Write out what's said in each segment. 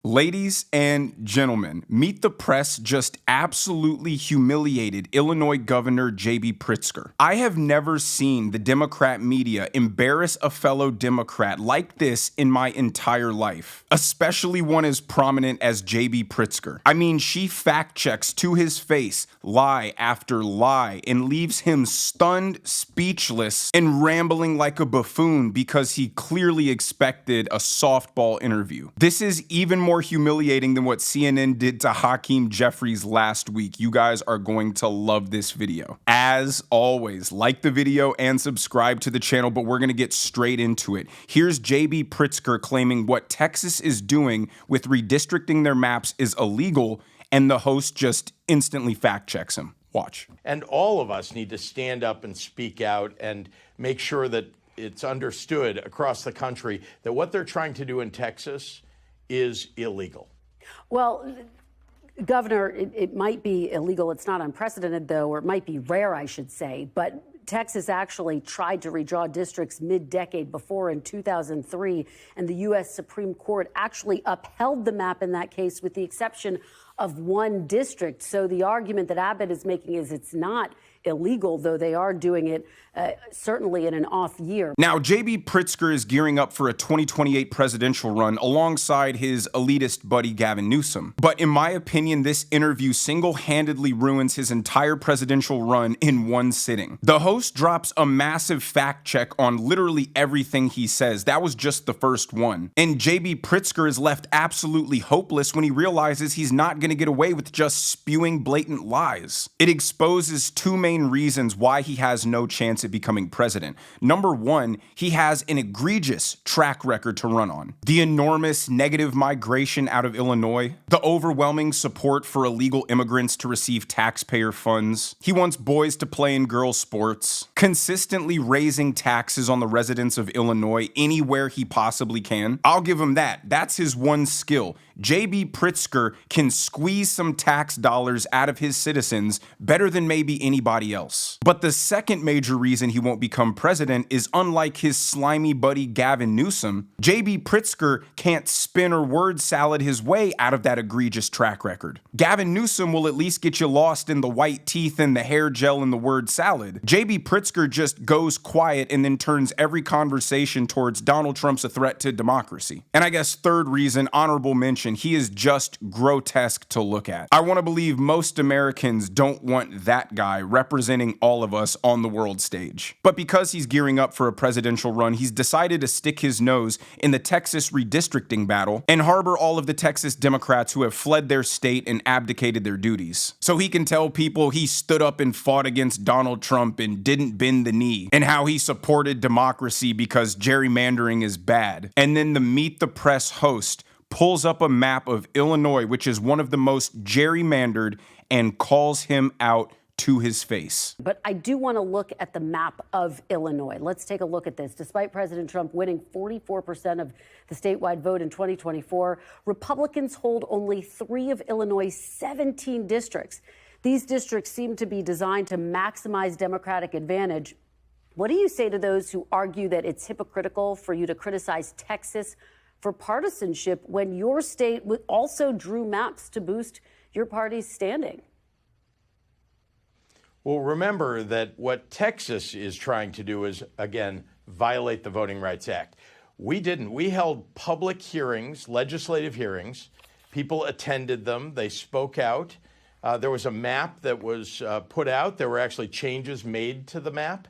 Ladies and gentlemen, Meet the Press just absolutely humiliated Illinois Governor JB Pritzker. I have never seen the Democrat media embarrass a fellow Democrat like this in my entire life, especially one as prominent as JB Pritzker. I mean, she fact checks to his face lie after lie and leaves him stunned, speechless, and rambling like a buffoon because he clearly expected a softball interview. This is even more humiliating than what CNN did to Hakeem Jeffries last week. You guys are going to love this video. As always, like the video and subscribe to the channel, but we're going to get straight into it. Here's JB Pritzker claiming what Texas is doing with redistricting their maps is illegal, and the host just instantly fact checks him. Watch. And all of us need to stand up and speak out and make sure that it's understood across the country that what they're trying to do in Texas is illegal. Well, Governor, it might be illegal. It's not unprecedented, though, or it might be rare, I should say. But Texas actually tried to redraw districts mid-decade before in 2003, and the U.S. Supreme Court actually upheld the map in that case with the exception of one district. So the argument that Abbott is making is it's not illegal, though they are doing it certainly in an off year. Now, JB Pritzker is gearing up for a 2028 presidential run alongside his elitist buddy Gavin Newsom. But in my opinion, this interview single-handedly ruins his entire presidential run in one sitting. The host drops a massive fact check on literally everything he says. That was just the first one. And JB Pritzker is left absolutely hopeless when he realizes he's not going to get away with just spewing blatant lies. It exposes two main reasons why he has no chance at becoming president. Number one, he has an egregious track record to run on. The enormous negative migration out of Illinois, the overwhelming support for illegal immigrants to receive taxpayer funds. He wants boys to play in girls' sports, consistently raising taxes on the residents of Illinois anywhere he possibly can. I'll give him that. That's his one skill. JB Pritzker can squeeze some tax dollars out of his citizens better than maybe anybody else. But the second major reason he won't become president is, unlike his slimy buddy Gavin Newsom, JB Pritzker can't spin or word salad his way out of that egregious track record. Gavin Newsom will at least get you lost in the white teeth and the hair gel and the word salad. JB Pritzker just goes quiet and then turns every conversation towards Donald Trump's a threat to democracy. And I guess third reason, honorable mention, he is just grotesque to look at. I want to believe most Americans don't want that guy representing all of us on the world stage. But because he's gearing up for a presidential run, he's decided to stick his nose in the Texas redistricting battle and harbor all of the Texas Democrats who have fled their state and abdicated their duties. So he can tell people he stood up and fought against Donald Trump and didn't bend the knee, and how he supported democracy because gerrymandering is bad. And then the Meet the Press host pulls up a map of Illinois, which is one of the most gerrymandered, and calls him out to his face. But I do want to look at the map of Illinois. Let's take a look at this. Despite President Trump winning 44% of the statewide vote in 2024, Republicans hold only 3 of Illinois' 17 districts. These districts seem to be designed to maximize Democratic advantage. What do you say to those who argue that it's hypocritical for you to criticize Texas for partisanship when your state also drew maps to boost your party's standing? Well, remember that what Texas is trying to do is, again, violate the Voting Rights Act. We didn't. We held public hearings, legislative hearings. People attended them. They spoke out. There was a map that was put out. There were actually changes made to the map.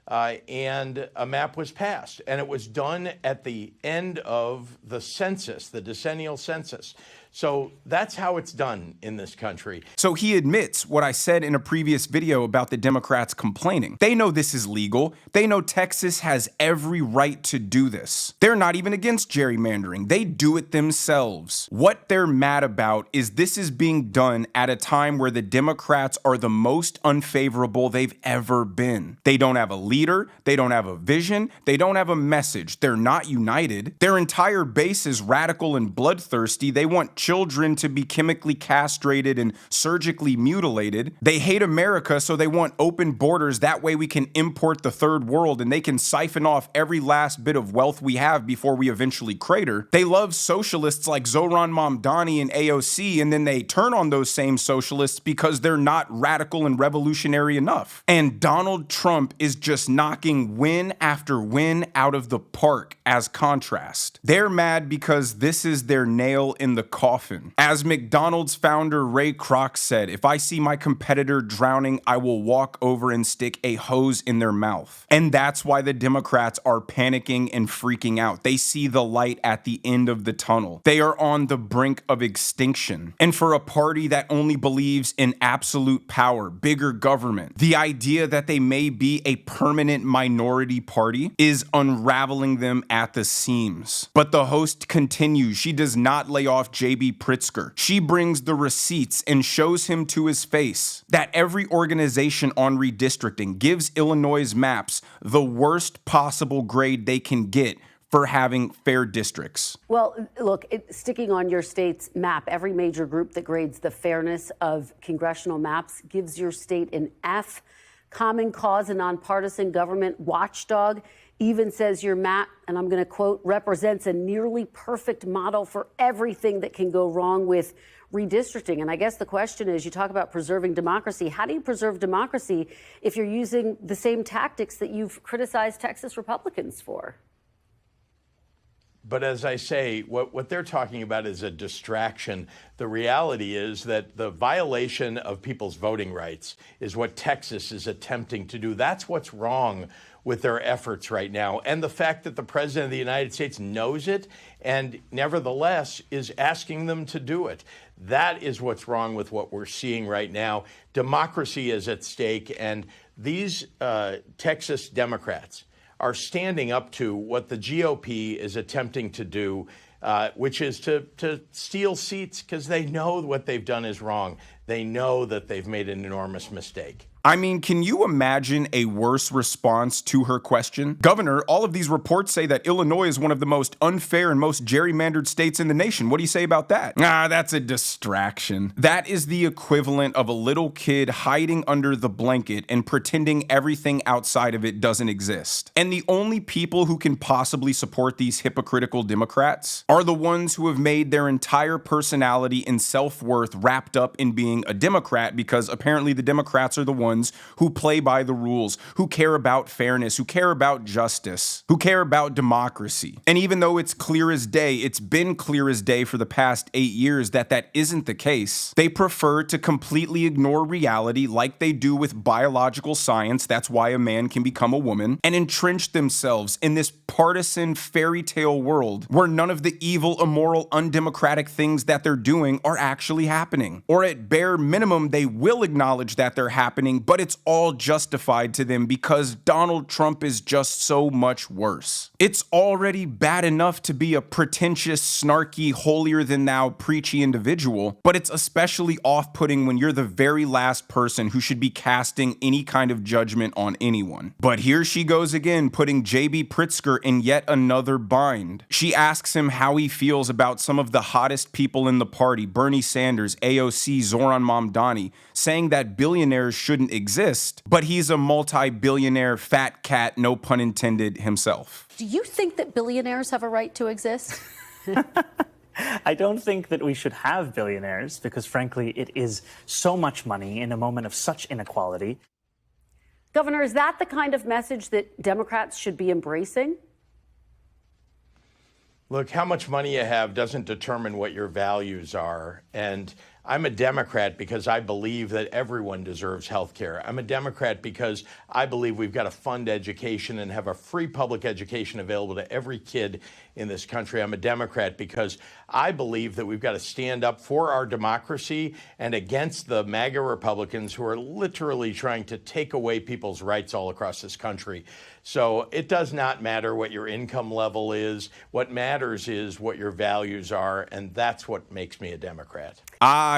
And a map was passed, and it was done at the end of the census, the decennial census. So that's how it's done in this country. So he admits what I said in a previous video about the Democrats complaining. They know this is legal. They know Texas has every right to do this. They're not even against gerrymandering. They do it themselves. What they're mad about is this is being done at a time where the Democrats are the most unfavorable they've ever been. They don't have a leader leader, they don't have a vision, they don't have a message. They're not united. Their entire base is radical and bloodthirsty. They want children to be chemically castrated and surgically mutilated. They hate America, so they want open borders. That way we can import the third world and they can siphon off every last bit of wealth we have before we eventually crater. They love socialists like Zohran Mamdani and AOC, and then they turn on those same socialists because they're not radical and revolutionary enough. And Donald Trump is just knocking win after win out of the park as contrast. They're mad because this is their nail in the coffin. As McDonald's founder Ray Kroc said, if I see my competitor drowning, I will walk over and stick a hose in their mouth. And that's why the Democrats are panicking and freaking out. They see the light at the end of the tunnel. They are on the brink of extinction. And for a party that only believes in absolute power, bigger government, the idea that they may be a permanent minority party is unraveling them at the seams. But the host continues. She does not lay off JB Pritzker. She brings the receipts and shows him to his face that every organization on redistricting gives Illinois' maps the worst possible grade they can get for having fair districts. Well, look, sticking on your state's map, every major group that grades the fairness of congressional maps gives your state an F. Common Cause, a nonpartisan government watchdog, even says your map, and I'm going to quote, represents a nearly perfect model for everything that can go wrong with redistricting. And I guess the question is, you talk about preserving democracy. How do you preserve democracy if you're using the same tactics that you've criticized Texas Republicans for? But as I say, what they're talking about is a distraction. The reality is that the violation of people's voting rights is what Texas is attempting to do. That's what's wrong with their efforts right now. And the fact that the President of the United States knows it and nevertheless is asking them to do it. That is what's wrong with what we're seeing right now. Democracy is at stake, and these Texas Democrats are standing up to what the GOP is attempting to do, which is to steal seats because they know what they've done is wrong. They know that they've made an enormous mistake. I mean, can you imagine a worse response to her question? Governor, all of these reports say that Illinois is one of the most unfair and most gerrymandered states in the nation. What do you say about that? That's a distraction. That is the equivalent of a little kid hiding under the blanket and pretending everything outside of it doesn't exist. And the only people who can possibly support these hypocritical Democrats are the ones who have made their entire personality and self-worth wrapped up in being a Democrat, because apparently the Democrats are the ones who play by the rules, who care about fairness, who care about justice, who care about democracy. And even though it's clear as day, it's been clear as day for the past 8 years that that isn't the case, they prefer to completely ignore reality like they do with biological science. That's why a man can become a woman, and entrench themselves in this partisan fairy tale world where none of the evil, immoral, undemocratic things that they're doing are actually happening. Or at bare minimum, they will acknowledge that they're happening, but it's all justified to them because Donald Trump is just so much worse. It's already bad enough to be a pretentious, snarky, holier-than-thou, preachy individual, but it's especially off-putting when you're the very last person who should be casting any kind of judgment on anyone. But here she goes again, putting JB Pritzker in yet another bind. She asks him how he feels about some of the hottest people in the party, Bernie Sanders, AOC, Zohran Mamdani, saying that billionaires shouldn't exist, but he's a multi-billionaire fat cat, no pun intended, himself. Do you think that billionaires have a right to exist? I don't think that we should have billionaires because, frankly, it is so much money in a moment of such inequality. Governor, is that the kind of message that Democrats should be embracing? Look, how much money you have doesn't determine what your values are. And I'm a Democrat because I believe that everyone deserves health care. I'm a Democrat because I believe we've got to fund education and have a free public education available to every kid in this country. I'm a Democrat because I believe that we've got to stand up for our democracy and against the MAGA Republicans who are literally trying to take away people's rights all across this country. So it does not matter what your income level is. What matters is what your values are, and that's what makes me a Democrat.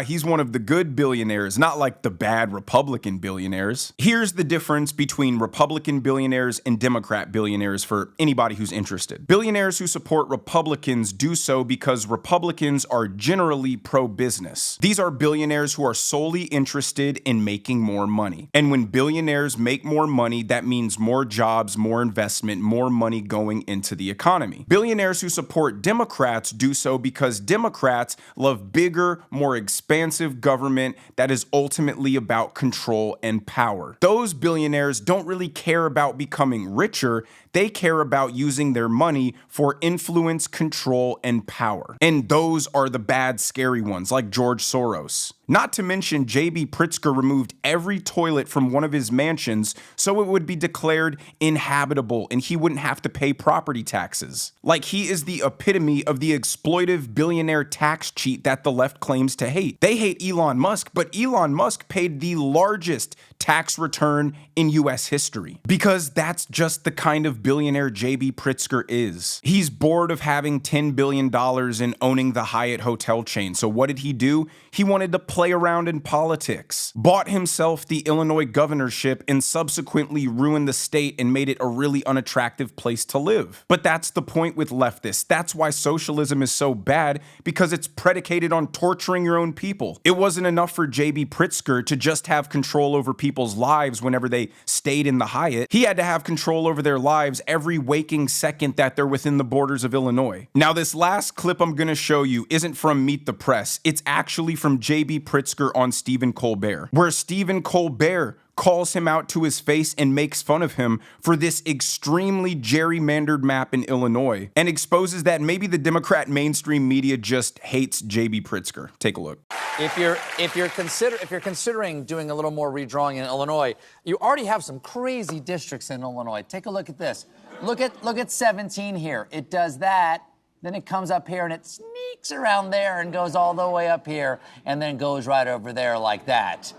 he's one of the good billionaires, not like the bad Republican billionaires. Here's the difference between Republican billionaires and Democrat billionaires for anybody who's interested. Billionaires who support Republicans do so because Republicans are generally pro-business. These are billionaires who are solely interested in making more money. And when billionaires make more money, that means more jobs, more investment, more money going into the economy. Billionaires who support Democrats do so because Democrats love bigger, more expansive government that is ultimately about control and power. Those billionaires don't really care about becoming richer. They care about using their money for influence, control, and power. And those are the bad, scary ones, like George Soros. Not to mention, JB Pritzker removed every toilet from one of his mansions so it would be declared inhabitable and he wouldn't have to pay property taxes. Like, he is the epitome of the exploitive billionaire tax cheat that the left claims to hate. They hate Elon Musk, but Elon Musk paid the largest tax return in US history because that's just the kind of billionaire JB Pritzker is. He's bored of having $10 billion and owning the Hyatt hotel chain. So what did he do? He wanted to play around in politics, bought himself the Illinois governorship, and subsequently ruined the state and made it a really unattractive place to live. But that's the point with leftists. That's why socialism is so bad, because it's predicated on torturing your own people. It wasn't enough for JB Pritzker to just have control over people's lives whenever they stayed in the Hyatt. He had to have control over their lives every waking second that they're within the borders of Illinois. Now, this last clip I'm gonna show you isn't from Meet the Press. It's actually from JB Pritzker on Stephen Colbert, where Stephen Colbert calls him out to his face and makes fun of him for this extremely gerrymandered map in Illinois and exposes that maybe the Democrat mainstream media just hates JB Pritzker. Take a look. If you're considering doing a little more redrawing in Illinois, you already have some crazy districts in Illinois. Take a look at this. Look at 17 here. It does that. Then it comes up here and it sneaks around there and goes all the way up here and then goes right over there like that.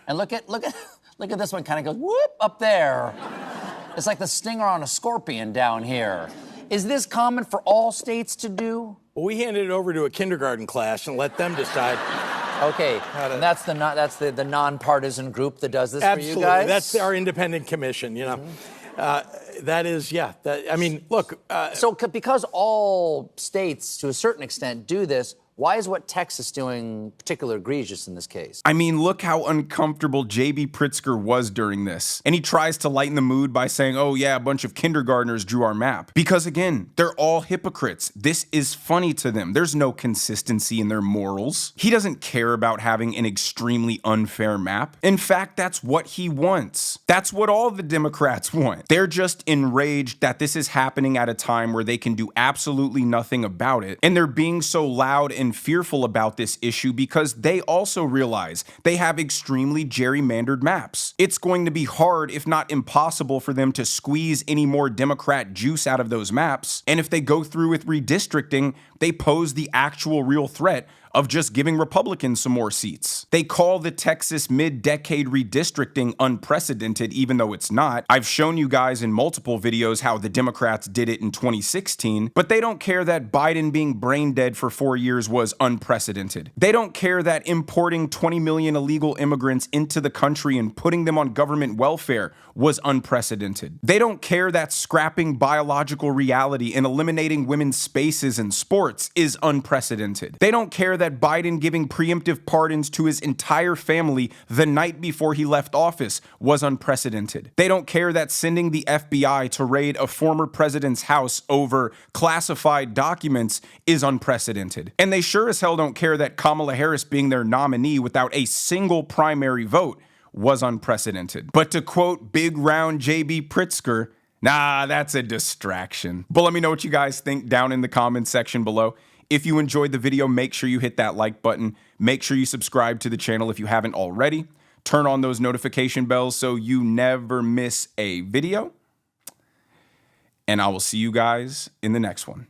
And look at this one, kind of goes whoop up there. It's like the stinger on a scorpion down here. Is this common for all states to do? Well, we handed it over to a kindergarten class and let them decide. Okay, and that's the nonpartisan group that does this Absolutely. for you guys? That's our independent commission, you know. That is, yeah. I mean, look. So because all states, to a certain extent, do this, why is what Texas doing particularly egregious in this case? I mean, look how uncomfortable JB Pritzker was during this. And he tries to lighten the mood by saying, oh yeah, a bunch of kindergartners drew our map. Because again, they're all hypocrites. This is funny to them. There's no consistency in their morals. He doesn't care about having an extremely unfair map. In fact, that's what he wants. That's what all the Democrats want. They're just enraged that this is happening at a time where they can do absolutely nothing about it. And they're being so loud and fearful about this issue because they also realize they have extremely gerrymandered maps. It's going to be hard, if not impossible, for them to squeeze any more Democrat juice out of those maps. And if they go through with redistricting, they pose the actual real threat of just giving Republicans some more seats. They call the Texas mid-decade redistricting unprecedented, even though it's not. I've shown you guys in multiple videos how the Democrats did it in 2016, but they don't care that Biden being brain dead for 4 years was unprecedented. They don't care that importing 20 million illegal immigrants into the country and putting them on government welfare was unprecedented. They don't care that scrapping biological reality and eliminating women's spaces in sports is unprecedented. They don't care that Biden giving preemptive pardons to his entire family the night before he left office was unprecedented. They don't care that sending the FBI to raid a former president's house over classified documents is unprecedented. And they sure as hell don't care that Kamala Harris being their nominee without a single primary vote was unprecedented. But to quote big round JB Pritzker, nah, that's a distraction. But let me know what you guys think down in the comments section below. If you enjoyed the video, make sure you hit that like button. Make sure you subscribe to the channel if you haven't already. Turn on those notification bells so you never miss a video. And I will see you guys in the next one.